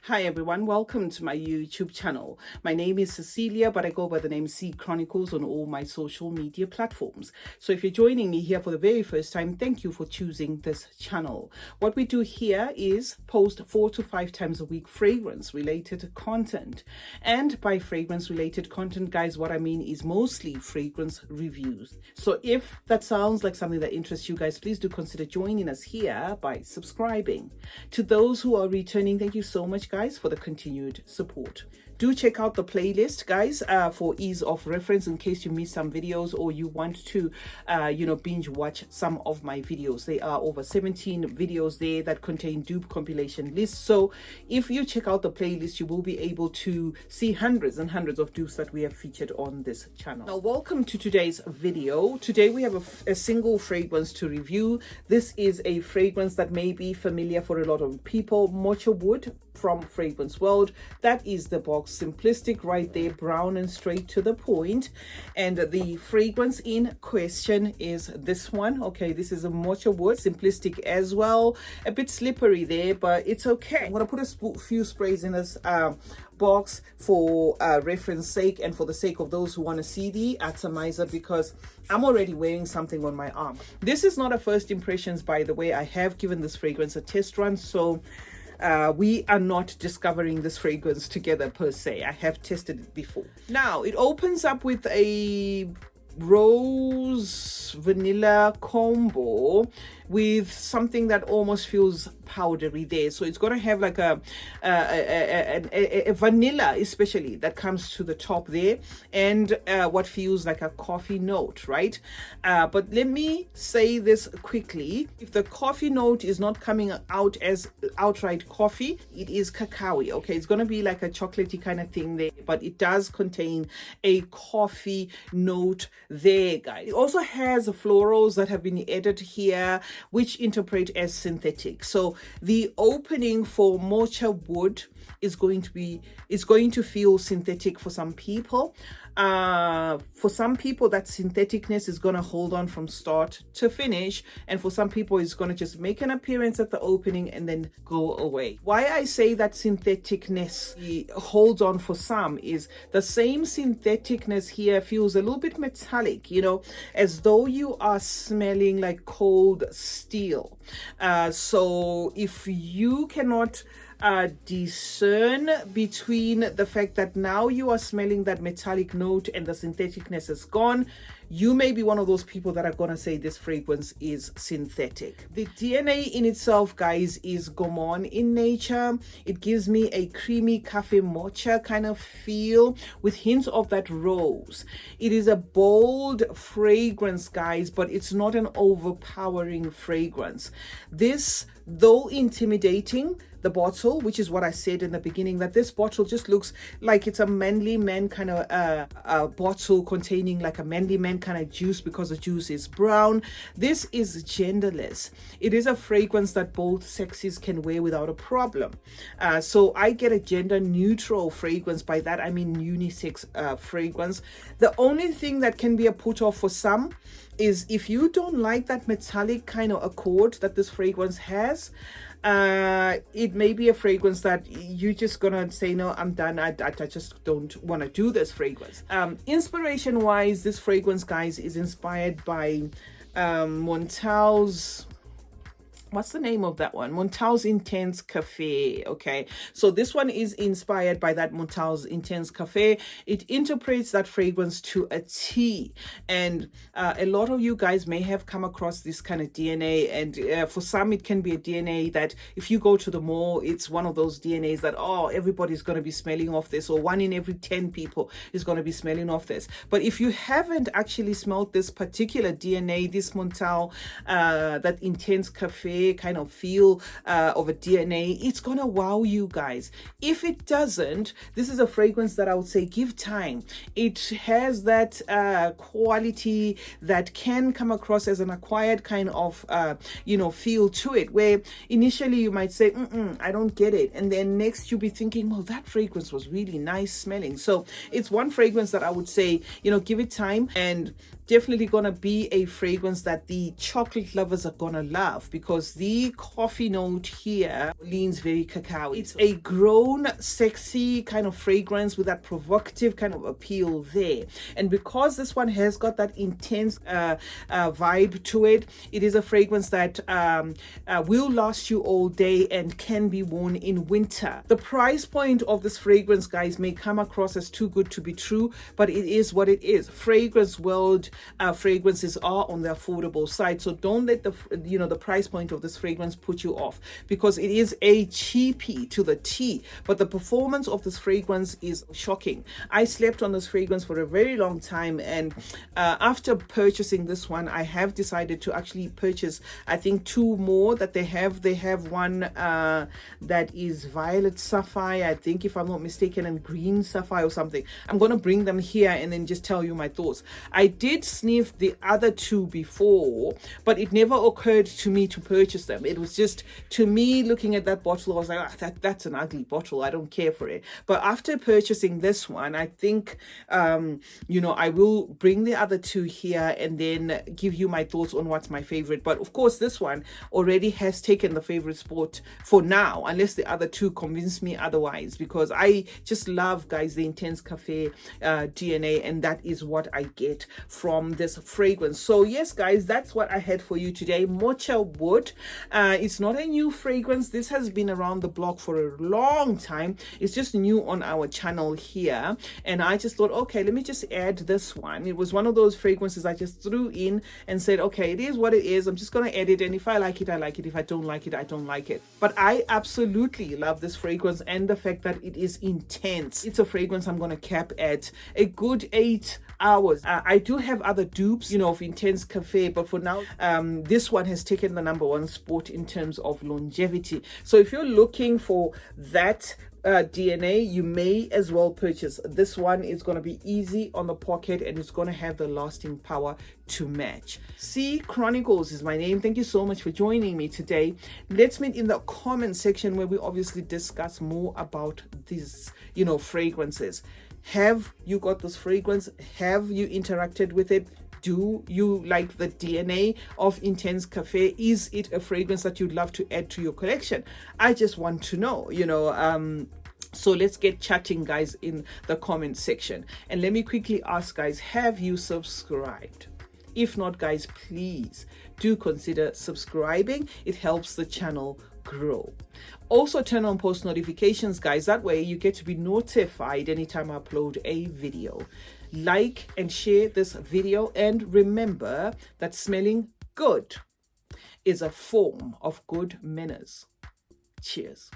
Hi everyone, welcome to my YouTube channel. My name is Cecilia, but I go by the name CeeChronicles on all my social media platforms. So if you're joining me here for the very first time, thank you for choosing this channel. What we do here is post 4 to 5 times a week fragrance related content. And by fragrance related content, guys, what I mean is mostly fragrance reviews. So if that sounds like something that interests you guys, please do consider joining us here by subscribing. To those who are returning, thank you so much, guys, for the continued support. Do check out the playlist, guys, for ease of reference in case you miss some videos or you want to binge watch some of my videos. There are over 17 videos there that contain dupe compilation lists. So if you check out the playlist, you will be able to see hundreds and hundreds of dupes that we have featured on this channel. Now, welcome to today's video. Today we have a single fragrance to review. This is a fragrance that may be familiar for a lot of people, Mocha Wood from Fragrance World. That is the box, simplistic right there, brown and straight to the point. And the fragrance in question is this one. Okay, this is a Mocha Wood, simplistic as well, a bit slippery there, but it's okay. I'm gonna put a few sprays in this box for reference sake and for the sake of those who want to see the atomizer, because I'm already wearing something on my arm. This is not a first impressions, by the way. I have given this fragrance a test run, so we are not discovering this fragrance together per se. I have tested it before. Now, it opens up with a rose vanilla combo with something that almost feels powdery there. So it's going to have like a vanilla, especially, that comes to the top there, and what feels like a coffee note, right? But let me say this quickly. If the coffee note is not coming out as outright coffee, it is cacao. Okay, it's going to be like a chocolatey kind of thing there, but it does contain a coffee note there, guys. It also has florals that have been added here, which interpret as synthetic. So the opening for Mocha Wood is going to feel synthetic for some people. For some people, that syntheticness is going to hold on from start to finish, and for some people it's going to just make an appearance at the opening and then go away. Why I say that syntheticness holds on for some is the same syntheticness here feels a little bit metallic, as though you are smelling like cold steel. So if you cannot discern between the fact that now you are smelling that metallic note and the syntheticness is gone, you may be one of those people that are going to say this fragrance is synthetic. The DNA in itself, guys, is gourmand in nature. It gives me a creamy cafe mocha kind of feel with hints of that rose. It is a bold fragrance, guys, but it's not an overpowering fragrance. This, though intimidating, the bottle, which is what I said in the beginning, that this bottle just looks like it's a manly man kind of a bottle containing like a manly man kind of juice, because the juice is brown. This is genderless. It is a fragrance that both sexes can wear without a problem. So I get a gender neutral fragrance. By that I mean unisex fragrance. The only thing that can be a put off for some is if you don't like that metallic kind of accord that this fragrance has. It may be a fragrance that you're just gonna say, no, I'm done. I just don't want to do this fragrance. Inspiration wise, this fragrance, guys, is inspired by Montal's, what's the name of that one? Montal's Intense Cafe. Okay, so this one is inspired by that Montal's Intense Cafe. It interprets that fragrance to a T, and a lot of you guys may have come across this kind of DNA, and for some it can be a DNA that if you go to the mall, it's one of those DNAs that, oh, everybody's going to be smelling off this, or 1 in every 10 people is going to be smelling off this. But if you haven't actually smelled this particular DNA, this Montal, that Intense Cafe kind of feel of a DNA, it's gonna wow you guys. If it doesn't, this is a fragrance that I would say give time. It has that quality that can come across as an acquired kind of feel to it, where initially you might say, I don't get it, and then next you'll be thinking, well, that fragrance was really nice smelling. So it's one fragrance that I would say, give it time. And definitely gonna be a fragrance that the chocolate lovers are gonna love, because the coffee note here leans very cacao. It's a grown, sexy kind of fragrance with that provocative kind of appeal there. And because this one has got that intense vibe to it, it is a fragrance that will last you all day and can be worn in winter. The price point of this fragrance, guys, may come across as too good to be true, but it is what it is. Fragrance World fragrances are on the affordable side, so don't let the price point of this fragrance put you off, because it is a cheapie to the T, but the performance of this fragrance is shocking. I slept on this fragrance for a very long time, and after purchasing this one, I have decided to actually purchase, I think, 2 more that they have. They have one that is violet sapphire, I think, if I'm not mistaken, and green sapphire or something. I'm going to bring them here and then just tell you my thoughts. I did sniff the other 2 before, but it never occurred to me to purchase them. It was just, to me, looking at that bottle, I was like, that's an ugly bottle, I don't care for it. But after purchasing this one, I think I will bring the other 2 here and then give you my thoughts on what's my favorite. But of course, this one already has taken the favorite spot for now, unless the other 2 convince me otherwise, because I just love, guys, the intense cafe DNA, and that is what I get from this fragrance. So yes, guys, that's what I had for you today. Mocha Wood. It's not a new fragrance. This has been around the block for a long time. It's just new on our channel here, and I just thought, okay, let me just add this one. It was one of those fragrances I just threw in and said, okay, it is what it is. I'm just going to edit, and if I like it, I like it. If I don't like it, I don't like it. But I absolutely love this fragrance, and the fact that it is intense. It's a fragrance I'm going to cap at a good 8 hours. I do have other dupes, of intense cafe, but for now, this one has taken the #1 spot in terms of longevity. So if you're looking for that DNA, you may as well purchase this one. It's going to be easy on the pocket, and it's going to have the lasting power to match. CeeChronicles is my name. Thank you so much for joining me today. Let's meet in the comment section, where we obviously discuss more about these fragrances. Have you got this fragrance? Have you interacted with it? Do you like the DNA of Intense Cafe? Is it a fragrance that you'd love to add to your collection? I just want to know, so let's get chatting, guys, in the comment section. And let me quickly ask, guys, have you subscribed? If not, guys, please do consider subscribing. It helps the channel grow. Also, turn on post notifications, guys. That way you get to be notified anytime I upload a video. Like and share this video, and remember that smelling good is a form of good manners. Cheers.